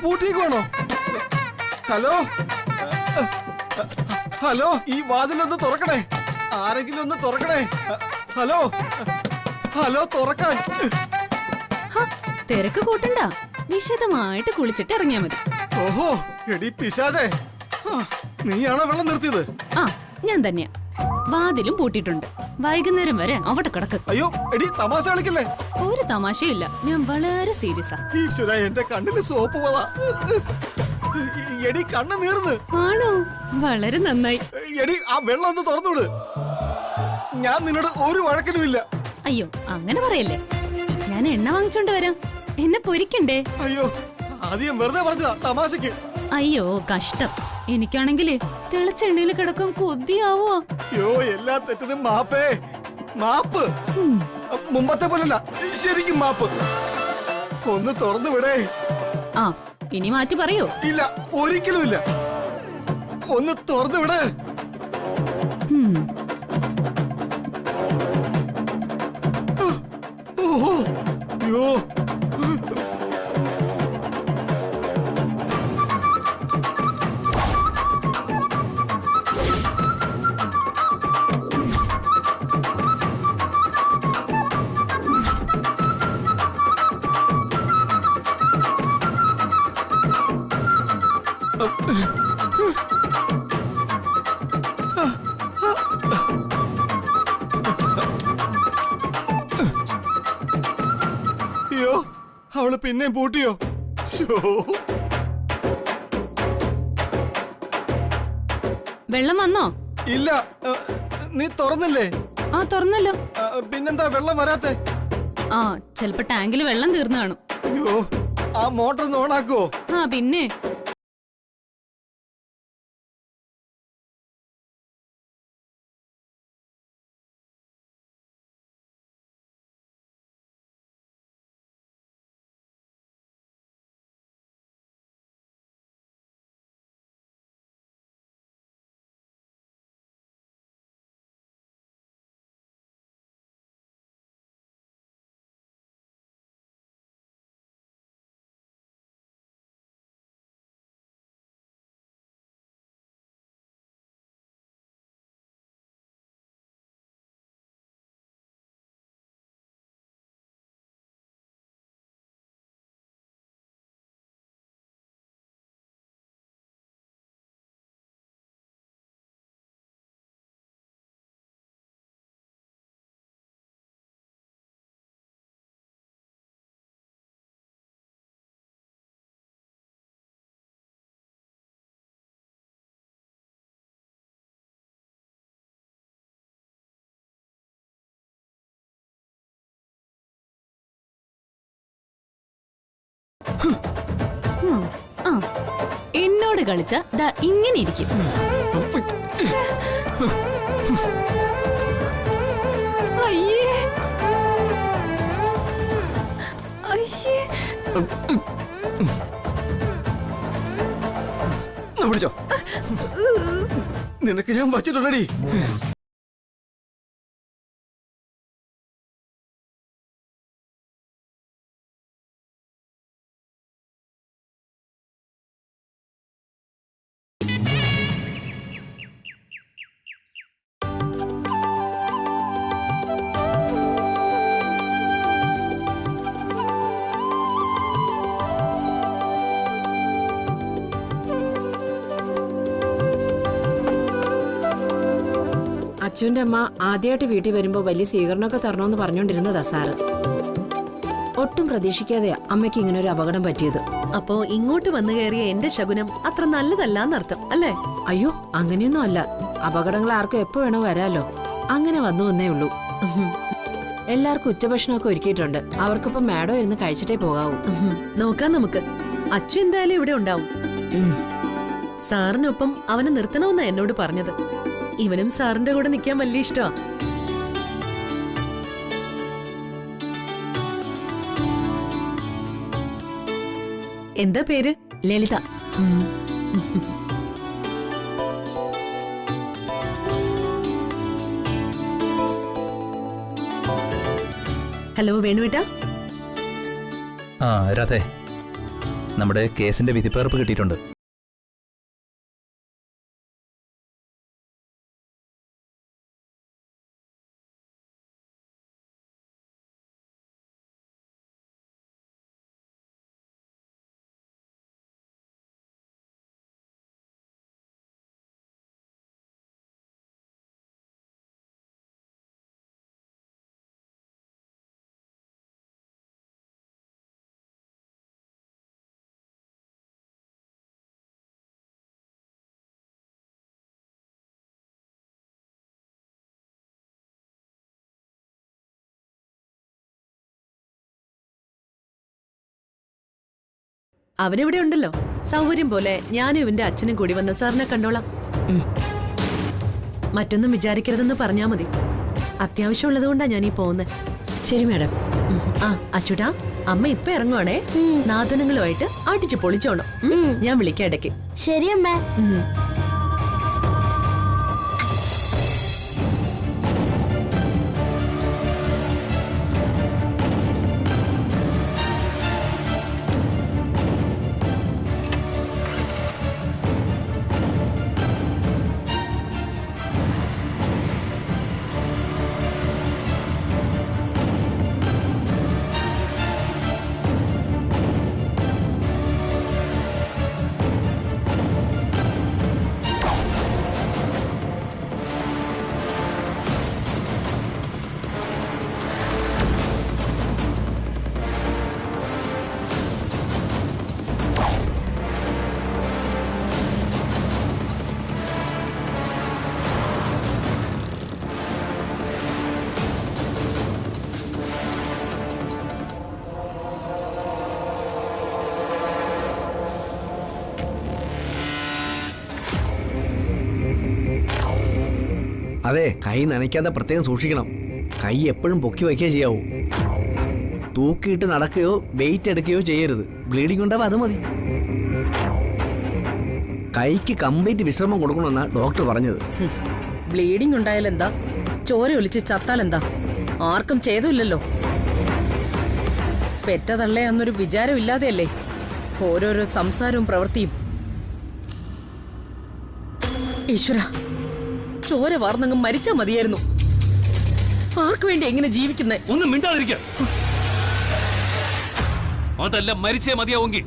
പൂട്ടിയേക്കുവാണോ? Hello hello, ഈ വാതിലൊന്ന് തുറക്കണേ. ആരെങ്കിലും ഒന്ന് തുറക്കണേ. ഹലോ ഹലോ, തുറക്കാൻ. തിരക്ക് കൂട്ടണ്ട, വിശദമായിട്ട് കുളിച്ചിട്ട് ഇറങ്ങിയാ മതി. ഓഹോ, എടി പിശാചേ, നീയാണോ വെള്ളം നിർത്തിയത്? ആ, ഞാൻ തന്നെയാ. വാതിലും പൂട്ടിയിട്ടുണ്ട്. വൈകുന്നേരം വരെ അവിടെ കിടക്ക്. അയ്യോ എടി, തമാശ കളിക്കല്ലേ. ഒരു തമാശയില്ല, ഞാൻ വളരെ സീരിയസാ. ഈശ്വര, എന്റെ കണ്ണില് സോപ്പ് പോവാ. എടി, കണ്ണ് നീർന്ന്. ആണോ? വളരെ നന്നായി. എടി, ആ വെള്ളം ഒന്ന് തുറന്നുവിട്. ഞാൻ നിന്നോട് ഒരു വഴക്കിനുമില്ല. അയ്യോ, അങ്ങനെ പറയല്ലേ. ഞാൻ എണ്ണ വാങ്ങിച്ചോണ്ട് വരാം. എന്നെ പൊരിക്കണ്ടേ? അയ്യോ, ആദ്യം വെറുതെ പറഞ്ഞതാ, തമാശക്ക്. അയ്യോ കഷ്ടം. എനിക്കാണെങ്കിലേ തിളച്ച എണ്ണയിൽ കിടക്കാൻ കൊതിയാവോ. അയ്യോ, എല്ലാ തെറ്റിനും മാപ്പേ. മാപ്പ്. മുമ്പത്തെ പോലല്ല, ശരിക്കും മാപ്പ്. ഒന്ന് തുറന്നു വിടേ. ആ, ഇനി മാറ്റി പറയോ? ഇല്ല, ഒരിക്കലും ഇല്ല. ഒന്ന് തുറന്നു വിടേ. ഓഹോ, അയ്യോ. അയ്യോ, അവള് പിന്നെയും പൂട്ടിയോ? വെള്ളം വന്നോ? ഇല്ല, നീ തുറന്നില്ലേ? ആ, തുറന്നല്ലോ. പിന്നെന്താ വെള്ളം വരാത്തെ? ആ, ചെലപ്പോ ടാങ്കില് വെള്ളം തീർന്നു കാണും. അയ്യോ, ആ മോട്ടർ ഒന്ന് ഓണാക്കുവോ? ആ, പിന്നെ എന്നോട് കളിച്ച ദാ ഇങ്ങനെ ഇരിക്കും. അയ്യേ, അയ്യേ. പിടിച്ചോ, നിനക്ക് ഞാൻ വച്ചിട്ടുണ്ടടി. അച്ചുവിന്റെ അമ്മ ആദ്യമായിട്ട് വീട്ടിൽ വരുമ്പോ വലിയ സ്വീകരണമൊക്കെ തരണമെന്ന് പറഞ്ഞോണ്ടിരുന്നതാ സാറ്. ഒട്ടും പ്രതീക്ഷിക്കാതെയാ അമ്മയ്ക്ക് ഇങ്ങനെ ഒരു അപകടം പറ്റിയത്. അപ്പോ ഇങ്ങോട്ട് വന്നു കയറിയ എന്റെ ശകുനം അത്ര നല്ലതല്ലാന്നർത്ഥം അല്ലേ? അയ്യോ, അങ്ങനെയൊന്നും അല്ല. അപകടങ്ങൾ ആർക്കും എപ്പോ വേണോ വരാലോ. അങ്ങനെ വന്നു വന്നേ ഉള്ളൂ. എല്ലാവർക്കും ഉച്ചഭക്ഷണമൊക്കെ ഒരുക്കിയിട്ടുണ്ട്. അവർക്കൊപ്പം മാഡം ഇരുന്ന് കഴിച്ചിട്ടേ പോകാവൂ. നോക്കാം നമുക്ക്. അച്ചു എന്തായാലും ഇവിടെ ഉണ്ടാവും. സാറിനൊപ്പം അവനെ നിർത്തണമെന്നാ എന്നോട് പറഞ്ഞത്. ഇവനും സാറിന്റെ കൂടെ നിൽക്കാൻ വലിയ ഇഷ്ടമാ. എന്താ പേര്? ലളിത. ഹലോ വേണുവേട്ടാ. ആ രാധേ, നമ്മുടെ കേസിന്റെ വിധിപ്പകർപ്പ് കിട്ടിയിട്ടുണ്ട്. അവനിവിടെ ഉണ്ടല്ലോ. സൗകര്യം പോലെ ഞാനും ഇവന്റെ അച്ഛനും കൂടി വന്ന് സാറിനെ കണ്ടോളാം. മറ്റൊന്നും വിചാരിക്കരുതെന്ന് പറഞ്ഞാ മതി. അത്യാവശ്യമുള്ളത് കൊണ്ടാ ഞാനീ പോകുന്നത്. ശരി മാഡം. ആ അച്ചുട്ടാ, അമ്മ ഇപ്പൊ ഇറങ്ങുവാണേ. നാദനങ്ങളുമായിട്ട് അടിച്ചു പൊളിച്ചോണം. ഞാൻ വിളിക്കാം ഇടയ്ക്ക്. ശരി അമ്മേ. അതെ, കൈ നനയ്ക്കാതെ പ്രത്യേകം സൂക്ഷിക്കണം. കൈ എപ്പോഴും പൊക്കി വയ്ക്കുകയോ ചെയ്യാവൂ. തൂക്കിയിട്ട് നടക്കുകയോ വെയിറ്റ് എടുക്കുകയോ ചെയ്യരുത്. ബ്ലീഡിംഗ് ഉണ്ടാവും, അത് മതി. കൈക്ക് കംപ്ലീറ്റ് വിശ്രമം കൊടുക്കണമെന്നാ ഡോക്ടർ പറഞ്ഞത്. ബ്ലീഡിംഗ് ഉണ്ടായാലെന്താ, ചോര ഒലിച്ച് ചത്താലെന്താ, ആർക്കും ചെയ്തില്ലല്ലോ. പെറ്റതള്ളേ എന്നൊരു വിചാരം ഇല്ലാതെയല്ലേ ഓരോരോ സംസാരവും പ്രവൃത്തിയും. ഈശ്വര, ചോര വാർന്നങ്ങ് മരിച്ചാ മതിയായിരുന്നു. ആർക്കു വേണ്ടി എങ്ങനെ ജീവിക്കുന്നേ? ഒന്നും മിണ്ടാതിരിക്ക. അതല്ല, മരിച്ചേ മതിയാവുമെങ്കിൽ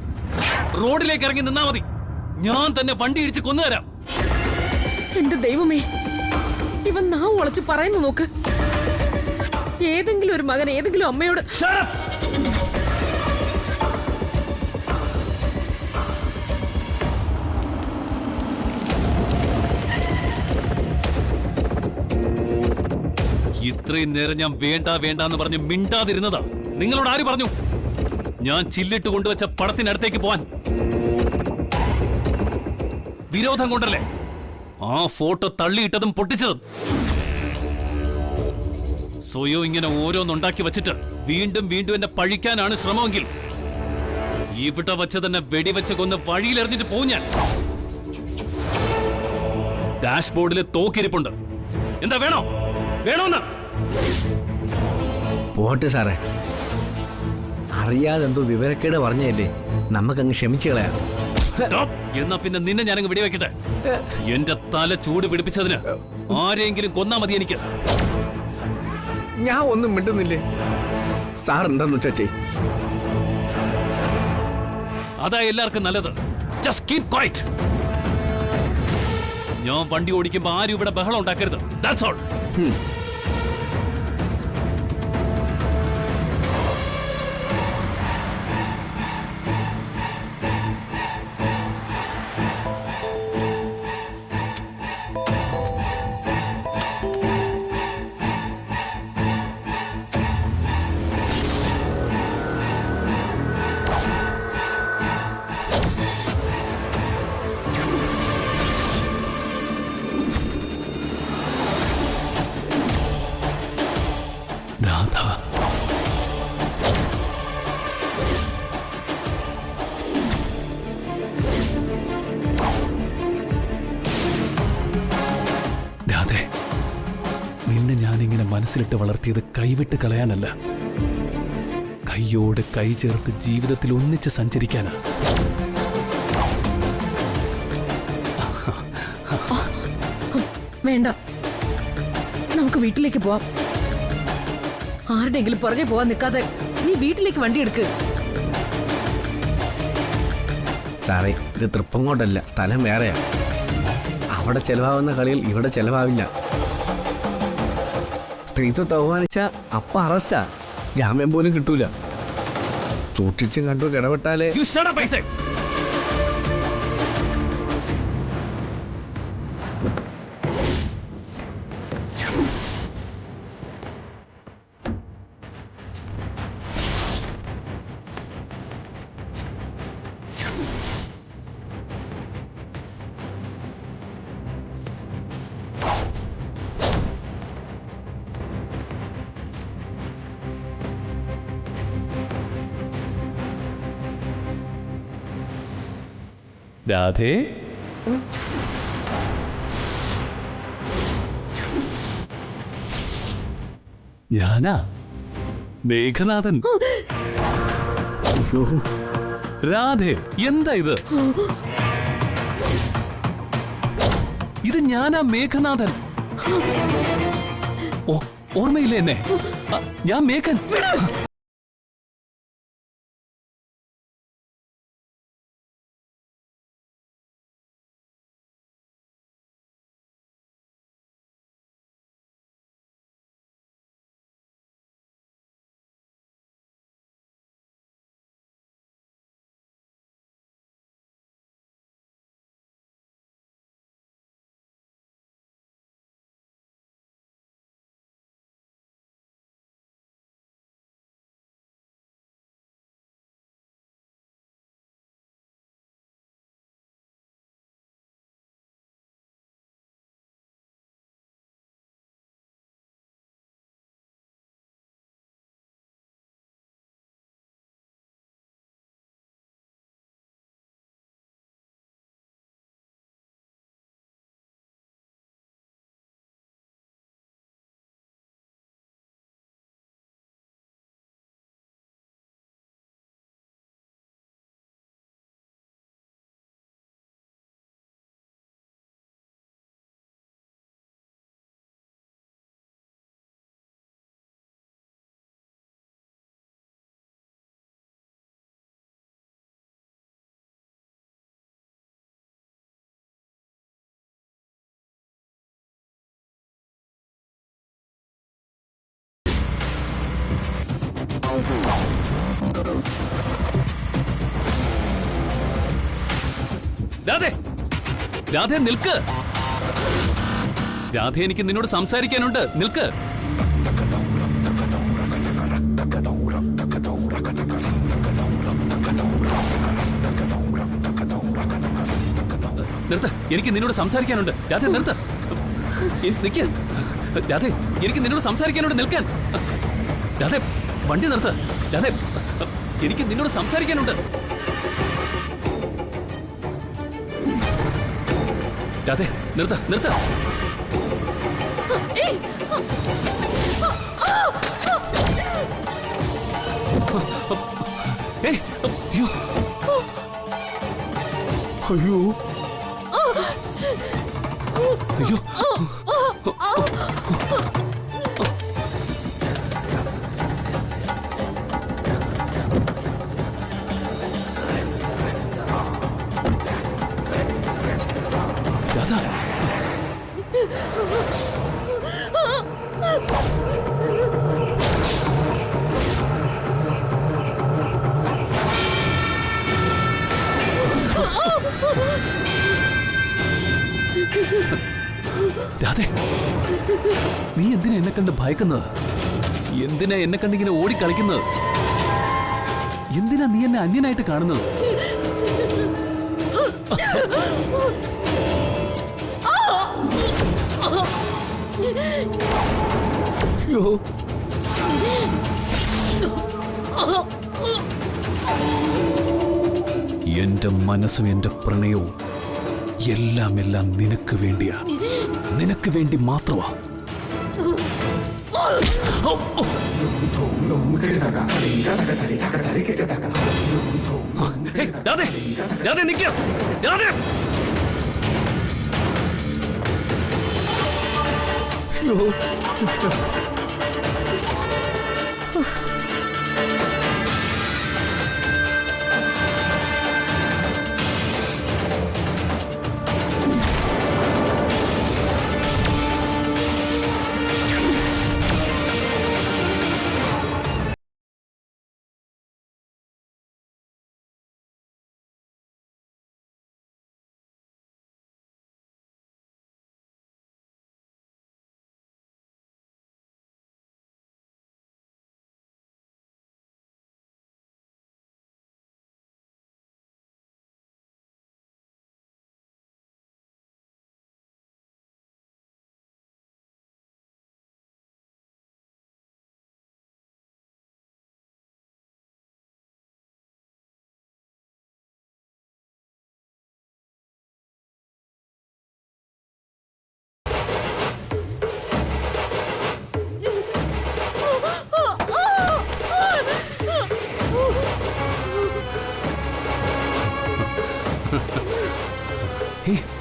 റോഡിലേക്ക് ഇറങ്ങി നിന്നാ മതി. ഞാൻ തന്നെ വണ്ടി ഇടിച്ച് കൊന്നുതരാം. എന്റെ ദൈവമേ, ഇവൻ നാവ് വളച്ച് പറയുന്നു നോക്ക്. ഏതെങ്കിലും ഒരു മകൻ ഏതെങ്കിലും അമ്മയോട് ഇത്രയും നേരം ഞാൻ വേണ്ട വേണ്ടെന്ന് പറഞ്ഞ് മിണ്ടാതിരുന്നതാ. നിങ്ങളോട് ആര് പറഞ്ഞു ഞാൻ ചില്ലിട്ട് കൊണ്ടുവച്ച പടത്തിനടുത്തേക്ക് പോവാൻ? വിരോധം കൊണ്ടല്ലേ ആ ഫോട്ടോ തള്ളിയിട്ടതും പൊട്ടിച്ചതും. സ്വയം ഇങ്ങനെ ഓരോന്നുണ്ടാക്കി വച്ചിട്ട് വീണ്ടും വീണ്ടും എന്നെ പഴിക്കാനാണ് ശ്രമമെങ്കിൽ ഇവിടെ വച്ച് തന്നെ വെടിവെച്ച് കൊന്ന് വഴിയിലെറിഞ്ഞിട്ട് പോവും ഞാൻ. ഡാഷ്ബോർഡിൽ തോക്കിരിപ്പുണ്ട്. എന്താ വേണോ? വേണോന്ന് പോട്ടെ സാറേ, അറിയാതെ എന്തോ വിവരക്കേട് പറഞ്ഞല്ലേ, നമുക്കങ്ങ് ക്ഷമിച്ചു കളയാം. എന്നാ പിന്നെ നിന്നെ ഞാനങ്ങ് വെടിവെക്കട്ടെ. എന്റെ തല ചൂട് പിടിപ്പിച്ചതിന് ആരെങ്കിലും കൊന്നാ മതി എനിക്ക്. ഞാൻ ഒന്നും മിണ്ടുന്നില്ലേ. സാർ എന്താന്ന് വെച്ചാ ചെയ്. അതാ എല്ലാവർക്കും നല്ലത്. Just keep quite. ഞാൻ വണ്ടി ഓടിക്കുമ്പോ ആരും ഇവിടെ ബഹളം ഉണ്ടാക്കരുത്. That's all. ഞാനിങ്ങനെ മനസ്സിലിട്ട് വളർത്തിയത് കൈവിട്ട് കളയാനല്ല, കൈയോട് കൈ ചേർത്ത് ജീവിതത്തിൽ ഒന്നിച്ച് സഞ്ചരിക്കാനാ. വേണ്ട, നമുക്ക് വീട്ടിലേക്ക് പോവാം. ആരുടെയെങ്കിലും പുറകെ പോവാൻ നിൽക്കാതെ നീ വീട്ടിലേക്ക് വണ്ടി എടുക്ക്. സാറേ, ഇത് തൃപ്പങ്ങോട്ടല്ല, സ്ഥലം വേറെയാ. അവിടെ ചെലവാകുന്ന കളിയിൽ ഇവിടെ ചെലവാവില്ല. സ്ത്രീത്വത്തെ അവമാനിച്ച അപ്പ അറസ്റ്റാ, ജാമ്യം പോലും കിട്ടൂല. സൂക്ഷിച്ചും കണ്ടു ഇടപെട്ടാലേ. രാധേ, ഞാനാ മേഘനാഥൻ. രാധേ, എന്താ ഇത്? ഇത് ഞാനാ മേഘനാഥൻ. ഓർമ്മയില്ലേ എന്നെ? ഞാൻ മേഘൻ. രാധേ, രാധേ നിൽക്ക്. രാധേ, എനിക്ക് നിന്നോട് സംസാരിക്കാനുണ്ട്. നിൽക്ക്. നിർത്ത്, എനിക്ക് നിന്നോട് സംസാരിക്കാനുണ്ട്. രാധേ നിർത്ത്, നിൽക്ക്. രാധേ, എനിക്ക് നിന്നോട് സംസാരിക്കാനുണ്ട്. നിൽക്കാൻ. രാധേ, വണ്ടി നിർത്ത്. രാധേ, എനിക്ക് നിന്നോട് സംസാരിക്കാനുണ്ട്. രാധേ, നിർത്ത്, നിർത്ത്. അയ്യോ, അയ്യോ, അയ്യോ. രാധ, രാധേ, നീ എന്തിനാ എന്നെ കണ്ട് ഭയക്കുന്നത്? എന്തിനാ എന്നെ കണ്ടിങ്ങനെ ഓടിക്കളിക്കുന്നത്? എന്തിനാ നീ എന്നെ അന്യനായിട്ട് കാണുന്നത്? എന്റെ മനസ്സും എന്റെ പ്രണയവും എല്ലാം എല്ലാം നിനക്ക് വേണ്ടിയാ, നിനക്ക് വേണ്ടി മാത്രമാ. രാധേ രാധേ നിൽക്കാം രാധേ.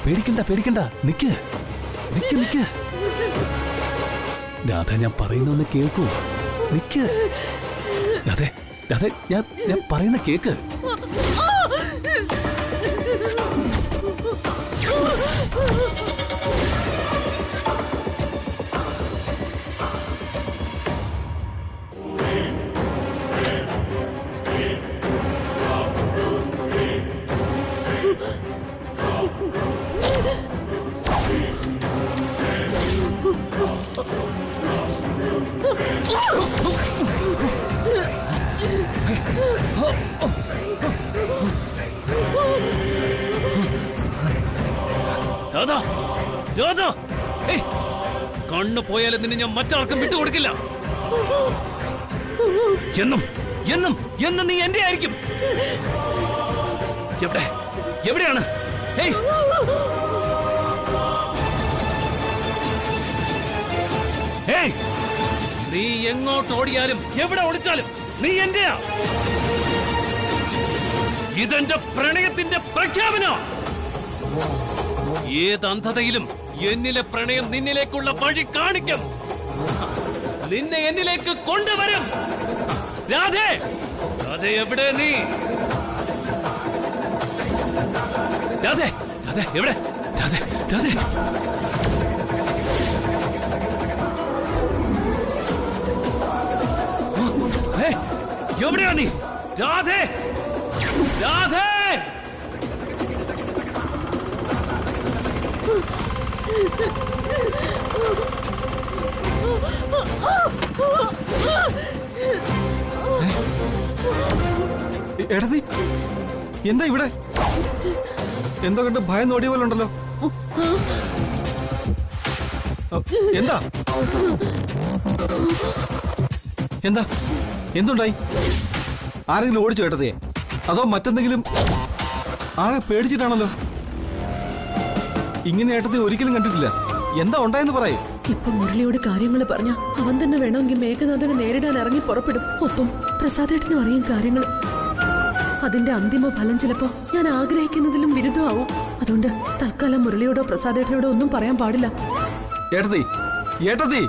പേടിക്കണ്ട പേടിക്കണ്ട, നിക്ക് നിക്ക് നിക്ക്. രാധ ഞാൻ പറയുന്നൊന്ന് കേൾക്കൂ. നിക്ക് രാധേ രാധേ, ഞാൻ പറയുന്ന കേക്ക്. രാധാ രാധാ, കണ്ണു പോയാലും നിന്നെ ഞാൻ മറ്റാർക്കും വിട്ടുകൊടുക്കില്ല. എന്നും എന്നും എന്നും നീ എന്റെ ആയിരിക്കും. എവിടെയാണ്? നീ എങ്ങോട്ട് ഓടിയാലും എവിടെ ഓടിച്ചാലും നീ എന്റെയാ. ഇതെന്റെ പ്രണയത്തിന്റെ പ്രഖ്യാപന. ഏത് അന്ധതയിലും എന്നിലെ പ്രണയം നിന്നിലേക്കുള്ള വഴി കാണിക്കും. നിന്നെ എന്നിലേക്ക് കൊണ്ടുവരും. രാധേ രാധേ, എവിടെ നീ? രാധേ രാധേ, എവിടെ? രാധേ രാധേ, എവിടെയാ നീ? രാധേ രാധേ, എടതി എന്താ ഇവിടെ? എന്തോ കണ്ട് ഭയം നോടിയ പോലെ ഉണ്ടല്ലോ. എന്താ എന്താ എന്തുണ്ടായി? ആരെങ്കിലും ഓടിച്ചു കേട്ടതേ, അതോ മറ്റെന്തെങ്കിലും? ആകെ പേടിച്ചിട്ടാണല്ലോ. ഇങ്ങനെ ഏട്ടത്തെ ഒരിക്കലും കണ്ടിട്ടില്ല. എന്താ ഉണ്ടായെന്ന് പറയൂ. ഇപ്പൊ മുരളിയോട് കാര്യങ്ങൾ പറഞ്ഞ അവൻ തന്നെ വേണമെങ്കിൽ മേഘനാഥനെ നേരിടാൻ ഇറങ്ങി പുറപ്പെടും. ഒപ്പം പ്രസാദേട്ടനും അറിയും കാര്യങ്ങൾ. അതിന്റെ അന്തിമ ഫലം ചിലപ്പോ ഞാൻ ആഗ്രഹിക്കുന്നതിലും വിരുദ്ധമാവും. അതുകൊണ്ട് തൽക്കാലം മുരളിയോടോ പ്രസാദേട്ടനോടോ ഒന്നും പറയാൻ പാടില്ല. ഏട്ടത്തി ഏട്ടത്തി,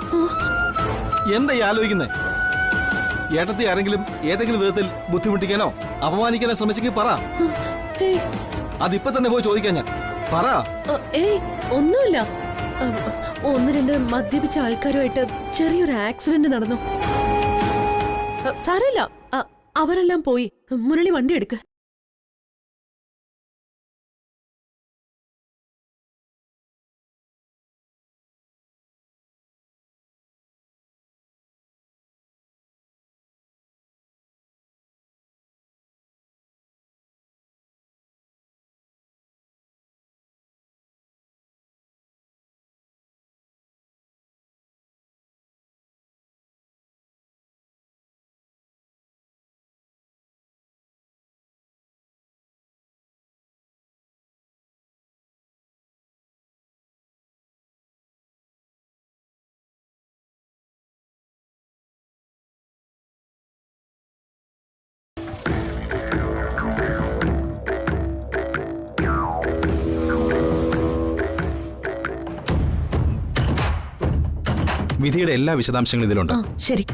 എന്താ ഈ ആലോചിക്കുന്നേ? ഏട്ടത്തി ആരെങ്കിലും ഏതെങ്കിലും വിധത്തിൽ ബുദ്ധിമുട്ടിക്കാനോ അപമാനിക്കാനോ ശ്രമിച്ചെങ്കിൽ പറ. അതിപ്പോ തന്നെ പോയി ചോദിക്കാൻ ഞാൻ. പറ. ഒന്നുമില്ല. ഒന്ന് രണ്ട് മദ്യപിച്ച ആൾക്കാരുമായിട്ട് ചെറിയൊരു ആക്സിഡന്റ് നടന്നു. സാരമില്ല, അവരെല്ലാം പോയി. മുരളി വണ്ടി എടുക്ക്. വിധിയുടെ എല്ലാ വിശദാംശങ്ങളും ഇതിലുണ്ട് ആ ശരി